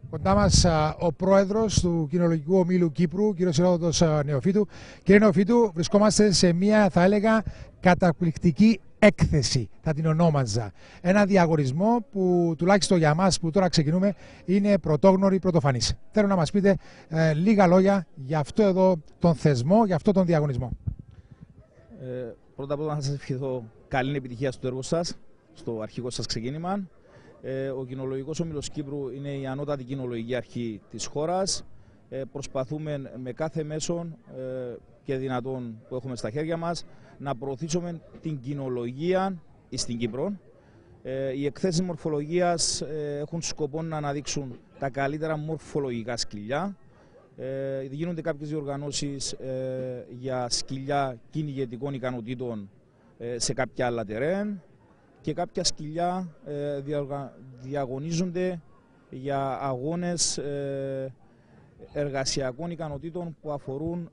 Κοντά μας ο πρόεδρος του Κοινολογικού Ομίλου Κύπρου, κ. Ηρόδοτος Νεοφύτου. Κύριε Νεοφύτου, βρισκόμαστε σε μια, θα έλεγα, καταπληκτική έκθεση, θα την ονόμαζα. Ένα διαγωνισμό που τουλάχιστον για μας που τώρα ξεκινούμε είναι πρωτόγνωρη, πρωτοφανής. Θέλω να μας πείτε λίγα λόγια για αυτό εδώ τον θεσμό, για αυτό τον διαγωνισμό. Πρώτα απ' όλα να σας ευχηθώ καλή επιτυχία στο έργο σας, στο αρχικό σας ξεκίνημα. Ο Κοινολογικός Όμιλος Κύπρου είναι η ανώτατη κοινολογική αρχή της χώρας. Προσπαθούμε με κάθε μέσον και δυνατόν που έχουμε στα χέρια μας να προωθήσουμε την κοινολογία στην Κύπρο. Οι εκθέσεις μορφολογίας έχουν σκοπό να αναδείξουν τα καλύτερα μορφολογικά σκυλιά. Γίνονται κάποιες διοργανώσεις για σκυλιά κυνηγετικών ικανοτήτων σε κάποια άλλα τερέν και κάποια σκυλιά διαγωνίζονται για αγώνες εργασιακών ικανοτήτων που αφορούν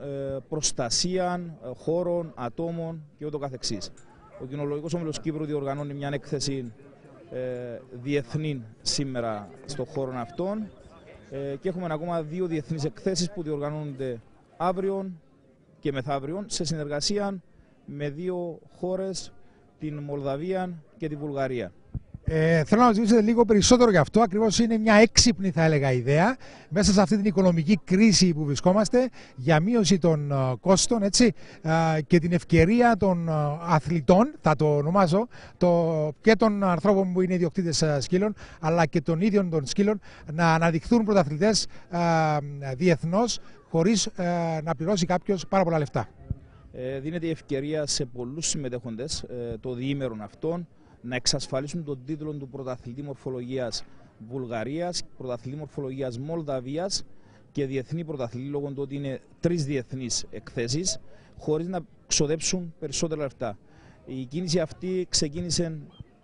προστασία χώρων, ατόμων και ούτω καθεξής. Ο Κοινολογικός Όμιλος Κύπρου διοργανώνει μια έκθεση διεθνή σήμερα στον χώρο αυτών και έχουμε ακόμα 2 διεθνείς εκθέσεις που διοργανώνονται αύριο και μεθαύριο σε συνεργασία με 2 χώρες, την Μολδαβία και τη Βουλγαρία. Θέλω να μας μιλήσετε λίγο περισσότερο γι' αυτό. Ακριβώς είναι μια έξυπνη, θα έλεγα, ιδέα μέσα σε αυτή την οικονομική κρίση που βρισκόμαστε για μείωση των κόστων, έτσι, και την ευκαιρία των αθλητών, θα το ονομάζω, και των ανθρώπων που είναι ιδιοκτήτες σκύλων, αλλά και των ίδιων των σκύλων να αναδειχθούν πρωταθλητές διεθνώς χωρίς να πληρώσει κάποιος πάρα πολλά λεφτά. Δίνεται η ευκαιρία σε πολλούς συμμετέχοντες το διήμερο αυτών να εξασφαλίσουν τον τίτλο του πρωταθλητή μορφολογίας Βουλγαρίας, πρωταθλητή μορφολογίας Μολδαβίας και διεθνή πρωταθλητή, λόγω του ότι είναι 3 διεθνείς εκθέσεις, χωρίς να ξοδέψουν περισσότερα λεφτά. Η κίνηση αυτή ξεκίνησε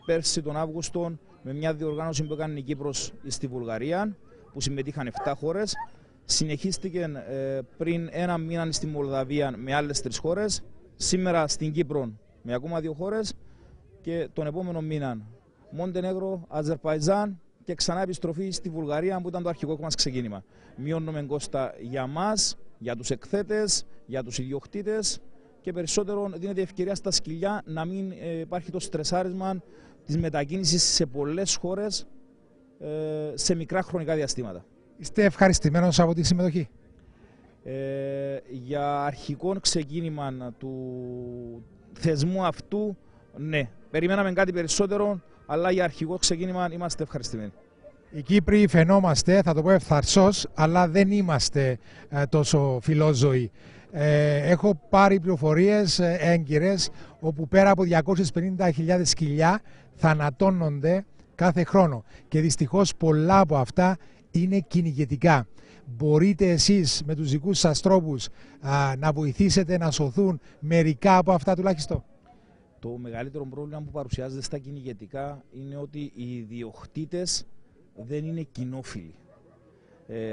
πέρσι τον Αύγουστο με μια διοργάνωση που έκανε η Κύπρος στη Βουλγαρία, που συμμετείχαν 7 χώρες. Συνεχίστηκε πριν 1 μήνα στη Μολδαβία με άλλες 3 χώρες, σήμερα στην Κύπρο με ακόμα 2 χώρες και τον επόμενο μήνα Μοντενέγρο, Αζερπαϊτζάν και ξανά επιστροφή στη Βουλγαρία που ήταν το αρχικό μας ξεκίνημα. Μειώνουμε κόστα για μας, για τους εκθέτες, για τους ιδιοκτήτες και περισσότερο δίνεται ευκαιρία στα σκυλιά να μην υπάρχει το στρεσάρισμα της μετακίνησης σε πολλές χώρες σε μικρά χρονικά διαστήματα. Είστε ευχαριστημένος από τη συμμετοχή? Για αρχικό ξεκίνημα του θεσμού αυτού, ναι. Περιμέναμε κάτι περισσότερο, αλλά για αρχικό ξεκίνημα είμαστε ευχαριστημένοι. Οι Κύπροι φαινόμαστε, θα το πω ευθαρσώς, αλλά δεν είμαστε τόσο φιλόζωοι. Έχω πάρει πληροφορίες έγκυρες όπου πέρα από 250.000 σκυλιά θανατώνονται κάθε χρόνο και δυστυχώς πολλά από αυτά είναι κυνηγετικά. Μπορείτε εσείς με τους δικούς σας τρόπους να βοηθήσετε να σωθούν μερικά από αυτά τουλάχιστον? Το μεγαλύτερο πρόβλημα που παρουσιάζεται στα κυνηγετικά είναι ότι οι ιδιοκτήτες δεν είναι κοινόφιλοι.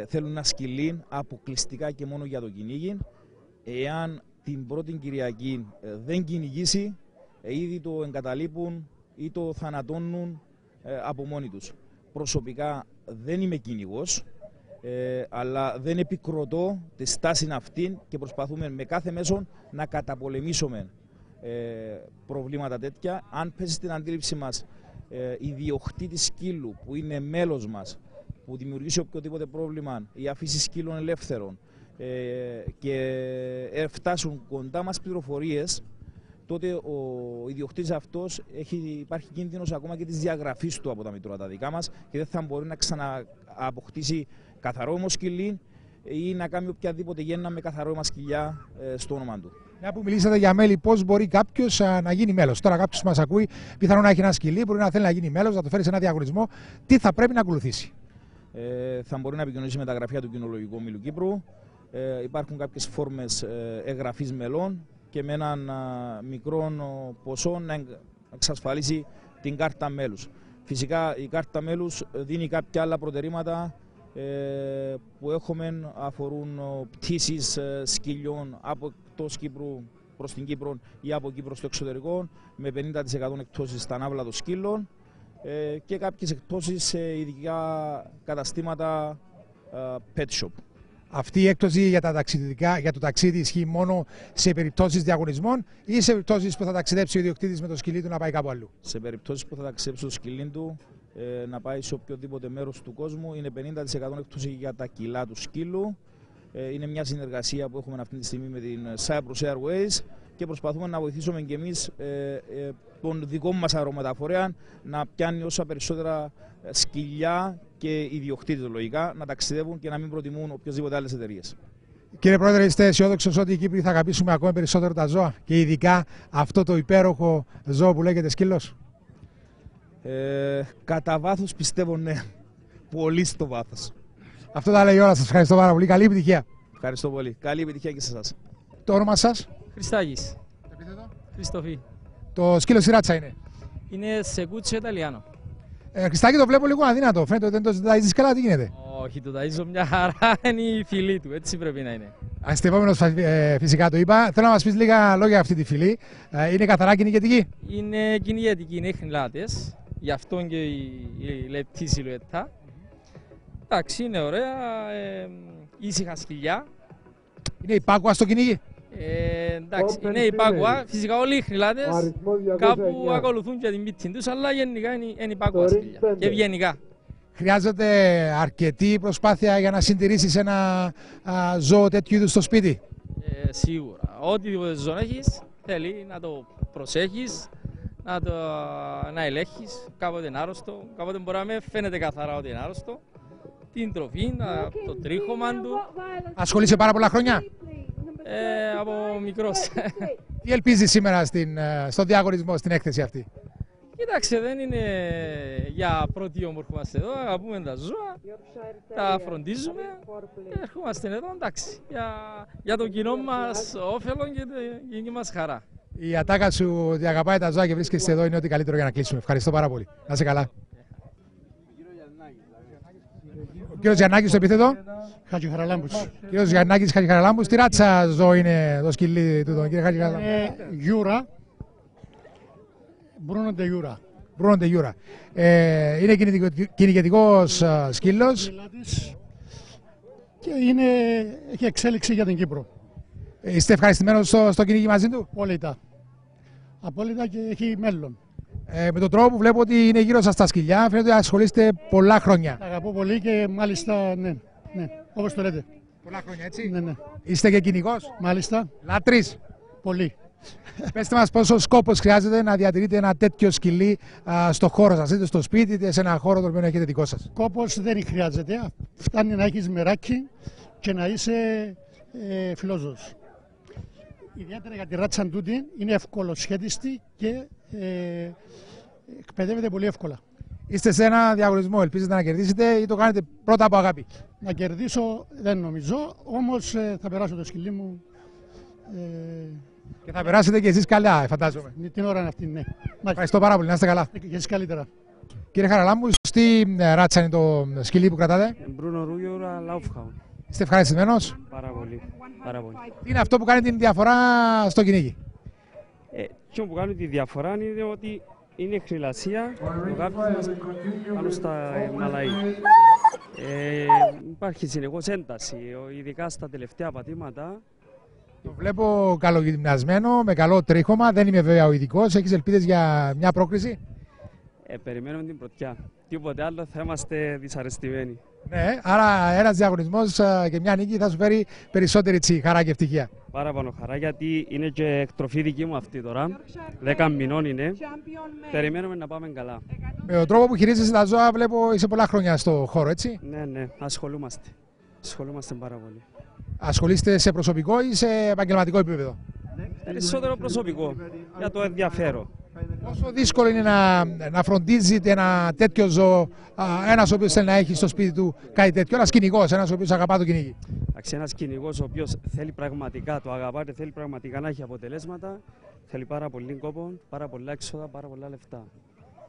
Θέλουν ένα σκυλί αποκλειστικά και μόνο για το κυνήγι. Εάν την πρώτη Κυριακή δεν κυνηγήσει, ήδη το εγκαταλείπουν ή το θανατώνουν από μόνοι τους. Προσωπικά δεν είμαι κυνηγός, αλλά δεν επικροτώ τη στάση αυτή και προσπαθούμε με κάθε μέσο να καταπολεμήσουμε προβλήματα τέτοια. Αν πέσει στην αντίληψη μας ιδιοκτήτης σκύλου που είναι μέλος μας, που δημιουργήσει οποιοδήποτε πρόβλημα ή αφήσει σκύλων ελεύθερων και φτάσουν κοντά μας πληροφορίες, τότε ο ιδιοκτήτης αυτός υπάρχει κίνδυνος ακόμα και της διαγραφής του από τα μητρώα τα δικά μας και δεν θα μπορεί να ξανααποκτήσει καθαρό σκυλί ή να κάνει οποιαδήποτε γέννα με καθαρό σκυλιά στο όνομα του. Μια που μιλήσατε για μέλη, πώς μπορεί κάποιος να γίνει μέλος? Τώρα, κάποιος που μας ακούει, πιθανόν να έχει ένα σκυλί, μπορεί να θέλει να γίνει μέλος, να το φέρει σε ένα διαγωνισμό. Τι θα πρέπει να ακολουθήσει? Θα μπορεί να επικοινωνήσει με τα γραφεία του Κοινολογικού Ομίλου Κύπρου. Υπάρχουν κάποιες φόρμες εγγραφής μελών και με έναν μικρό ποσό να εξασφαλίσει την κάρτα μέλους. Φυσικά η κάρτα μέλους δίνει κάποια άλλα προτερήματα που έχουμε, αφορούν πτήσεις σκυλιών από εκτός Κύπρου προς την Κύπρο ή από Κύπρο στο εξωτερικό, με 50% εκτόσεις στα ναύλα των σκύλων και κάποιες εκτόσεις σε ειδικά καταστήματα pet shop. Αυτή η έκπτωση για για το ταξίδι ισχύει μόνο σε περιπτώσεις διαγωνισμών ή σε περιπτώσεις που θα ταξιδέψει ο ιδιοκτήτης με το σκυλί του να πάει κάπου αλλού? Σε περιπτώσεις που θα ταξιδέψει το σκυλί του να πάει σε οποιοδήποτε μέρος του κόσμου, είναι 50% έκπτωση για τα κιλά του σκύλου. Είναι μια συνεργασία που έχουμε αυτή τη στιγμή με την Cyprus Airways και προσπαθούμε να βοηθήσουμε και εμείς τον δικό μας αερομεταφορέα να πιάνει όσα περισσότερα σκυλιά και ιδιοκτήτες λογικά να ταξιδεύουν και να μην προτιμούν οποιασδήποτε άλλες εταιρείες. Κύριε Πρόεδρε, είστε αισιόδοξος ότι οι Κύπροι θα αγαπήσουμε ακόμα περισσότερο τα ζώα και ειδικά αυτό το υπέροχο ζώο που λέγεται σκύλος? Κατά βάθος πιστεύω ναι. Πολύ στο βάθος. Αυτό τα λέει η ώρα. Σας ευχαριστώ πάρα πολύ. Καλή επιτυχία. Ευχαριστώ πολύ. Καλή επιτυχία και σε εσάς. Το όνομα σας? Χριστάκης. Επίθετο? Χριστοφή. Το σκύλο η ράτσα είναι? Είναι σεκούτσιο Ιταλιάνο. Χριστάκη, το βλέπω λίγο αδύνατο. Φαίνεται ότι δεν το ζητάζεις καλά. Τι γίνεται? Όχι, το ταΐζω μια χαρά. Είναι η φυλή του. Έτσι πρέπει να είναι. Αστευόμενος φυσικά το είπα. Θέλω να μας πεις λίγα λόγια για αυτή τη φυλή. Είναι καθαρά κυνηγετική? Είναι κυνηγετική, είναι χνηλάτες. Γι' αυτό και η λεπτή σιλουέτα. Εντάξει, είναι ωραία. Ήσυχα σκυλιά. Είναι υπάκουα στο κυνήγι? Εντάξει, είναι υπάκουα. Φυσικά όλοι οι χνηλάτες κάπου ακολουθούν και την πίτη τους, αλλά γενικά είναι υπάκουα σκυλιά και ευγενικά. Χρειάζεται αρκετή προσπάθεια για να συντηρήσεις ένα ζώο τέτοιου είδους στο σπίτι? Σίγουρα. Οτιδήποτε ζώο έχεις, θέλει να το προσέχεις, να ελέγχεις. Κάποτε είναι άρρωστο, κάποτε μπορεί να μην φαίνεται καθαρά ότι είναι άρρωστο. Την τροφή, το τρίχωμα του. Ασχολείσαι πάρα πολλά χρόνια? Από μικρός. Τι ελπίζεις σήμερα στο διαγωνισμό, στην έκθεση αυτή? Κοίταξε, δεν είναι για πρώτη όμορφη που είμαστε εδώ, αγαπούμε τα ζώα, τα φροντίζουμε και ερχόμαστε εδώ, εντάξει, για το κοινό μας όφελο και την κοινή μας χαρά. Η ατάκα σου ότι αγαπάει τα ζώα και βρίσκεσαι εδώ είναι ό,τι καλύτερο για να κλείσουμε. Ευχαριστώ πάρα πολύ. Να είσαι καλά. Ο κύριος Γιαννάκης, το επίθετο? Χατζηχαραλάμπους. Κύριος Γιαννάκης Χατζηχαραλάμπους, τι ράτσα ζώο είναι το σκυλί του, κύριε Χατζηχαραλάμπου? Γιούρα. Μπρούνο ντε Γιούρα. Μπρούνο ντε Γιούρα. Είναι κυνηγετικός σκύλος. Και έχει εξέλιξη για την Κύπρο. Είστε ευχαριστημένος στο κυνήγι μαζί του? Απόλυτα. Απόλυτα και έχει μέλλον. Με τον τρόπο που βλέπω ότι είναι γύρω σας τα σκυλιά, φαίνεται ότι ασχολείστε πολλά χρόνια. Τα αγαπώ πολύ και μάλιστα, ναι, όπως το λέτε. Πολλά χρόνια, έτσι. Ναι. Είστε και κυνηγός? Μάλιστα. Λάτρης? Πολύ. Πέστε μας πόσο σκόπος χρειάζεται να διατηρείτε ένα τέτοιο σκυλί στο χώρο σας, είτε στο σπίτι είτε σε ένα χώρο το οποίο έχετε δικό σας. Κόπος δεν χρειάζεται. Φτάνει να έχεις μεράκι και να είσαι φιλόζωος. Ιδιαίτερα για τη ράτσα τούτη είναι ευκολοσχέδιστη και εκπαιδεύεται πολύ εύκολα. Είστε σε ένα διαγωνισμό, ελπίζετε να κερδίσετε ή το κάνετε πρώτα από αγάπη? Να κερδίσω δεν νομίζω, όμως θα περάσω το σκυλί μου. Και θα περάσετε και εσείς καλά, φαντάζομαι. Την ώρα είναι αυτή, ναι. Ευχαριστώ πάρα πολύ, να είστε καλά. Και εσείς καλύτερα. Κύριε Χαραλάμπου, τι ράτσα είναι το σκυλί που κρατάτε? Μπρούνο Ρούγιορα Laufhound. Είστε ευχαριστημένος? Πάρα πολύ. Τι είναι αυτό που κάνει την διαφορά στο κυνήγι? Αυτό που κάνει τη διαφορά είναι ότι είναι χνηλασία, ο γάπης πάνω στα μαλαΐ. Υπάρχει συνεχώς ένταση, ειδικά στα τελευταία πατήματα. Το βλέπω καλογυμνασμένο, με καλό τρίχωμα, δεν είμαι βέβαια ο ειδικός. Έχεις ελπίδες για μια πρόκριση? Περιμένουμε την πρωτιά. Τίποτε άλλο θα είμαστε δυσαρεστημένοι. Ναι, άρα ένας διαγωνισμός και μια νίκη θα σου φέρει περισσότερη χαρά και ευτυχία. Πάρα πάνω χαρά, γιατί είναι και εκτροφή δική μου αυτή τώρα. 10 μηνών είναι. Περιμένουμε να πάμε καλά. Με τον τρόπο που χειρίζεσαι τα ζώα βλέπω είσαι πολλά χρόνια στο χώρο, έτσι? Ναι, ασχολούμαστε. Ασχολούμαστε πάρα πολύ. Ασχολείστε σε προσωπικό ή σε επαγγελματικό επίπεδο? Περισσότερο προσωπικό, για το ενδιαφέρον. Πόσο δύσκολο είναι να φροντίζετε ένα τέτοιο ζώο, ένας ο οποίος θέλει να έχει στο σπίτι του κάτι τέτοιο, ένας κυνηγός, ένας ο οποίος αγαπά το κυνήγι? Ένας κυνηγός ο οποίος θέλει πραγματικά, το αγαπάτε, θέλει πραγματικά να έχει αποτελέσματα, θέλει πάρα πολύ κόπο, πάρα πολλά έξοδα, πάρα πολλά λεφτά.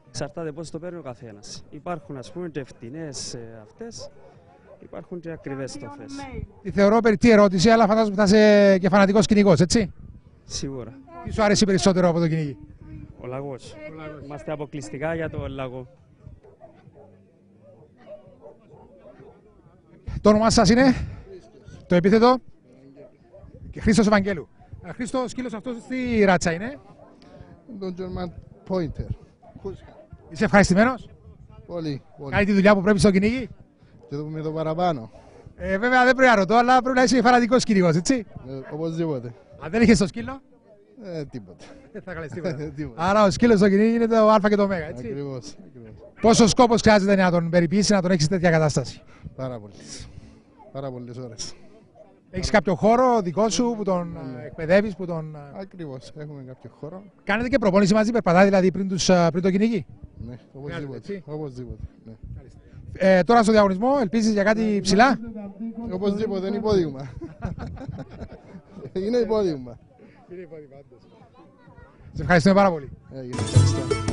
Εξαρτάται πώς το παίρνει ο καθένας. Υπάρχουν ας πούμε και φτηνές αυτές, υπάρχουν και ακριβές στοφές. Τη θεωρώ περιττή ερώτηση, αλλά φαντάζομαι ότι θα είσαι και φανατικός κυνηγός, έτσι? Σίγουρα. Τι σου αρέσει περισσότερο από το κυνήγι? Ο λαγός. Είμαστε αποκλειστικά για το λαγό. Το όνομά σας είναι? Το επίθετο? Και Χρήστος Ευαγγέλου. Χρήστο, ο σκύλος αυτός τι ράτσα είναι? Το German Pointer. Είσαι ευχαριστημένος? Πολύ, πολύ. Κάνει τη δουλειά που πρέπει στο κυνήγι? Και το με το παραπάνω. Βέβαια δεν πρέπει να ρωτώ, αλλά πρέπει να είσαι φανατικός κυνηγός, έτσι. Οπωσδήποτε. Αν δεν είχες το σκύλο, Τίποτα. δεν θα καλέσει τίποτα. Τίποτα. Άρα ο σκύλος στο κυνήγι είναι το Α και το Μ, έτσι. Ακριβώς. Πόσος σκόπος χρειάζεται να τον περιποιήσει, να τον έχεις σε τέτοια κατάσταση? Πάρα πολλές. Πάρα πολλές ώρες. Έχεις κάποιο χώρο δικό σου που τον εκπαιδεύεις, που τον... Ακριβώς. Έχουμε κάποιο χώρο. Κάνετε και προπόνηση μαζί, περπατάτε δηλαδή πριν το κυνήγι? Ναι, Χρειάζεται, έτσι. οπωσδήποτε. Ναι. Τώρα στο διαγωνισμό ελπίζεις για κάτι ψηλά? Οπωσδήποτε είναι υπόδειγμα. Είναι υπόδειγμα. Σε ευχαριστούμε πάρα πολύ. Ευχαριστώ.